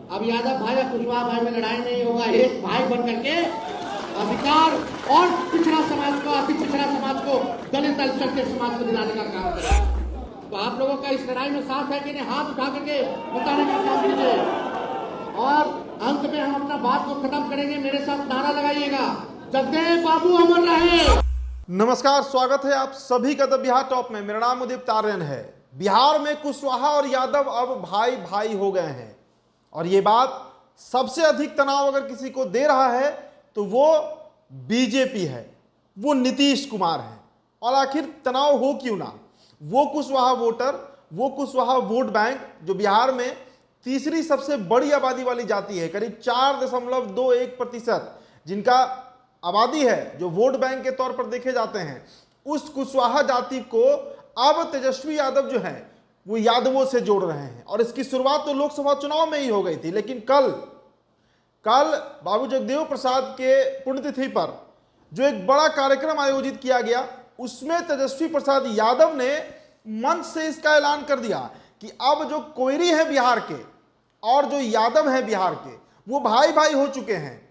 अब यादव भाई और कुशवाहा भाई में लड़ाई नहीं होगा, एक भाई बन करके अधिकार और पिछड़ा समाज को, अति पिछड़ा समाज को, दलित अल्पसंख्यक समाज को दिलाने का काम करें। तो आप लोगों का इस लड़ाई में साथ है कि नहीं, हाथ उठा करके बताने का काम कीजिए। और अंत में हम अपना बात को खत्म करेंगे, मेरे साथ नारा लगाइएगा, जगदेव बाबू अमर रहे। नमस्कार, स्वागत है आप सभी का द बिहार टॉप में। मेरा नाम उदित तारियन है। बिहार में कुशवाहा और यादव अब भाई भाई हो गए हैं और ये बात सबसे अधिक तनाव अगर किसी को दे रहा है तो वो बीजेपी है, वो नीतीश कुमार है। और आखिर तनाव हो क्यों ना, वो कुशवाहा वोटर, वो कुशवाहा वोट बैंक जो बिहार में तीसरी सबसे बड़ी आबादी वाली जाति है, करीब 4.21%, जिनका आबादी है जो वोट बैंक के तौर पर देखे जाते हैं, उस कुशवाहा जाति को अब तेजस्वी यादव जो हैं वो यादवों से जोड़ रहे हैं। और इसकी शुरुआत तो लोकसभा चुनाव में ही हो गई थी, लेकिन कल बाबू जगदेव प्रसाद के पुण्यतिथि पर जो एक बड़ा कार्यक्रम आयोजित किया गया, उसमें तेजस्वी प्रसाद यादव ने मंच से इसका ऐलान कर दिया कि अब जो कोयरी है बिहार के और जो यादव है बिहार के, वो भाई भाई हो चुके हैं।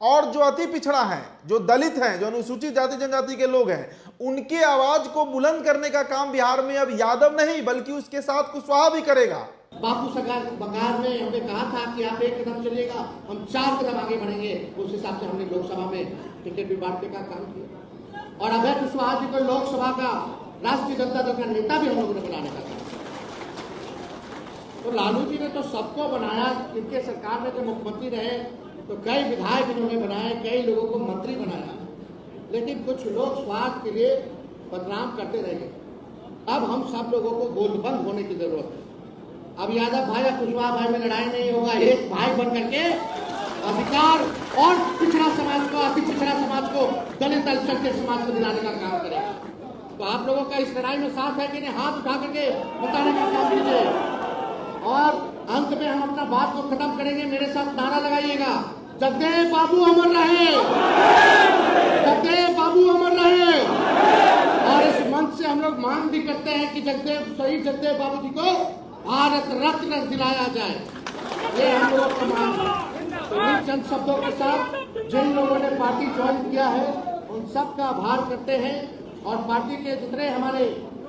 और जो अति पिछड़ा है, जो दलित हैं, जो अनुसूचित जाति जनजाति के लोग हैं, उनकी आवाज को बुलंद करने का काम बिहार में अब यादव नहीं बल्कि उसके साथ कुशवाहा भी करेगा। बापू सरकार बंगाल में हमने कहा था कि आप एक कदम चलिएगा, हम 4 कदम आगे बढ़ेंगे। उस हिसाब से हमने लोकसभा में टिकट भी बांटने का काम किया और अभय कुशवाहा जी को लोकसभा का राष्ट्रीय जनता दल का नेता भी हम लोगों ने बनाने का काम। तो लालू जी ने तो सबको बनाया, इनके सरकार में जो मुख्यमंत्री रहे तो कई विधायक इन्होंने बनाए, कई लोगों को मंत्री बनाया, लेकिन कुछ लोग स्वार्थ के लिए बदनाम करते रहे। अब हम सब लोगों को गोलबंद होने की जरूरत है। अब यादव भाई और कुशवाहा भाई में लड़ाई नहीं होगा, एक भाई बन करके अधिकार और पिछड़ा समाज को, अति पिछड़ा समाज को, दलित अल्पसंख्यक समाज को दिलाने का काम करेगा। तो आप लोगों का इस लड़ाई में साथ है कि नहीं, हाथ उठा करके बताने का काम कीजिए। और अंत में हम अपना बात को खत्म करेंगे, मेरे साथ नारा लगाइएगा, जगदेव बाबू अमर रहे, जगदेव बाबू अमर रहे। और इस मंच से हम लोग मांग भी करते हैं कि शहीद जगदेव बाबू जी को भारत रत्न दिलाया जाए, ये हम लोगों का मांग है। तो इन चंद शब्दों के साथ जिन लोगों ने पार्टी ज्वाइन किया है उन सब का आभार करते हैं और पार्टी के जितने हमारे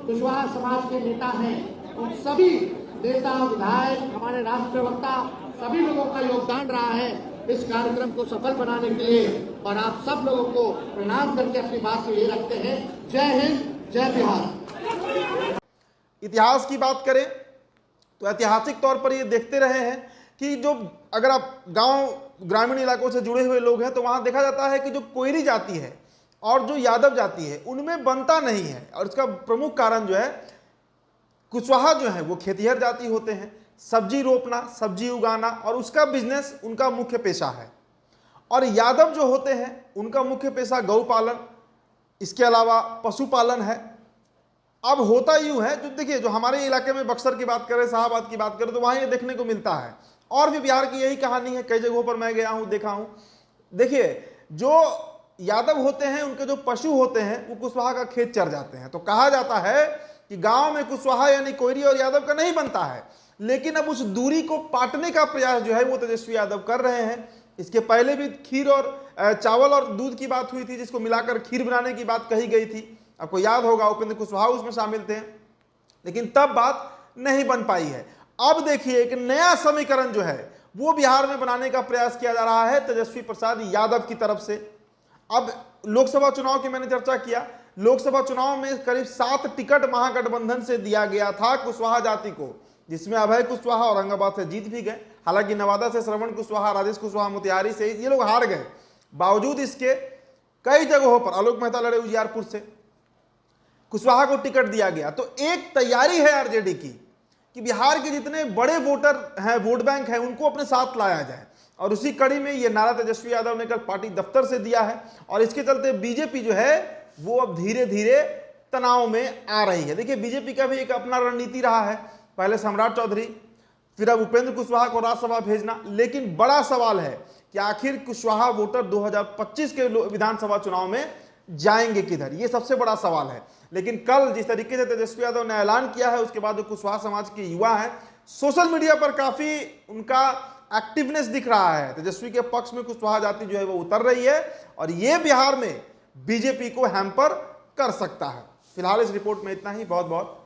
कुशवाहा समाज के नेता हैं, उन सभी नेता, विधायक, हमारे राष्ट्र प्रवक्ता, सभी लोगों का योगदान रहा है इस कार्यक्रम को सफल बनाने के लिए। और आप सब लोगों को प्रणाम करके अपनी बात को ये रखते हैं। जय हिंद, जय बिहार। इतिहास की बात करें तो ऐतिहासिक तौर पर ये देखते रहे हैं कि जो अगर आप ग्रामीण इलाकों से जुड़े हुए लोग हैं तो वहां देखा जाता है कि जो कोयरी जाति है और जो यादव जाति है उनमें बनता नहीं है। और इसका प्रमुख कारण जो है, कुशवाहा जो है वो खेतिहर जाति होते हैं, सब्जी रोपना, सब्जी उगाना और उसका बिजनेस उनका मुख्य पेशा है। और यादव जो होते हैं उनका मुख्य पेशा गौ पालन, इसके अलावा पशुपालन है। अब होता यूं है, जो देखिए, जो हमारे इलाके में बक्सर की बात करें, शाहबाद की बात करें, तो वहां ये देखने को मिलता है। और भी बिहार की यही कहानी है, कई जगहों पर मैं गया हूं, देखा हूं। देखिए, जो यादव होते हैं उनके जो पशु होते हैं वो कुशवाहा का खेत चर जाते हैं। तो कहा जाता है कि गांव में कुशवाहा यानी कोयरी और यादव का नहीं बनता है, लेकिन अब उस दूरी को पाटने का प्रयास जो है वो तेजस्वी यादव कर रहे हैं। इसके पहले भी खीर और चावल और दूध की बात हुई थी, जिसको मिलाकर खीर बनाने की बात कही गई थी। आपको याद होगा उपेंद्र कुशवाहा उसमें शामिल थे, लेकिन तब बात नहीं बन पाई है। अब देखिए, एक नया समीकरण जो है वो बिहार में बनाने का प्रयास किया जा रहा है तेजस्वी प्रसाद यादव की तरफ से। अब लोकसभा चुनाव की मैंने चर्चा किया, लोकसभा चुनाव में करीब 7 टिकट महागठबंधन से दिया गया था कुशवाहा जाति को, जिसमें अभय कुशवाहा औरंगाबाद से जीत भी गए। हालांकि नवादा से श्रवण कुशवाहा, राजेश कुशवाहा मोतिहारी से, ये लोग हार गए। बावजूद इसके कई जगहों पर आलोक मेहता लड़े उजियारपुर से, कुशवाहा को टिकट दिया गया। तो एक तैयारी है आरजेडी की कि बिहार के जितने बड़े वोटर हैं, वोट बैंक हैं, उनको अपने साथ लाया जाए। और उसी कड़ी में ये नारा तेजस्वी यादव ने कल पार्टी दफ्तर से दिया है। और इसके चलते बीजेपी जो है वो अब धीरे धीरे तनाव में आ रही है। देखिए, बीजेपी का भी एक अपना रणनीति रहा है, पहले सम्राट चौधरी, फिर अब उपेंद्र कुशवाहा को राज्यसभा भेजना। लेकिन बड़ा सवाल है कि आखिर कुशवाहा वोटर 2025 के विधानसभा चुनाव में जाएंगे किधर, ये सबसे बड़ा सवाल है। लेकिन कल जिस तरीके से तेजस्वी यादव ने ऐलान किया है, उसके बाद जो कुशवाहा समाज के युवा हैं सोशल मीडिया पर काफी उनका एक्टिवनेस दिख रहा है। तेजस्वी के पक्ष में कुशवाहा जाति जो है वो उतर रही है और ये बिहार में बीजेपी को हैम्पर कर सकता है। फिलहाल इस रिपोर्ट में इतना ही। बहुत बहुत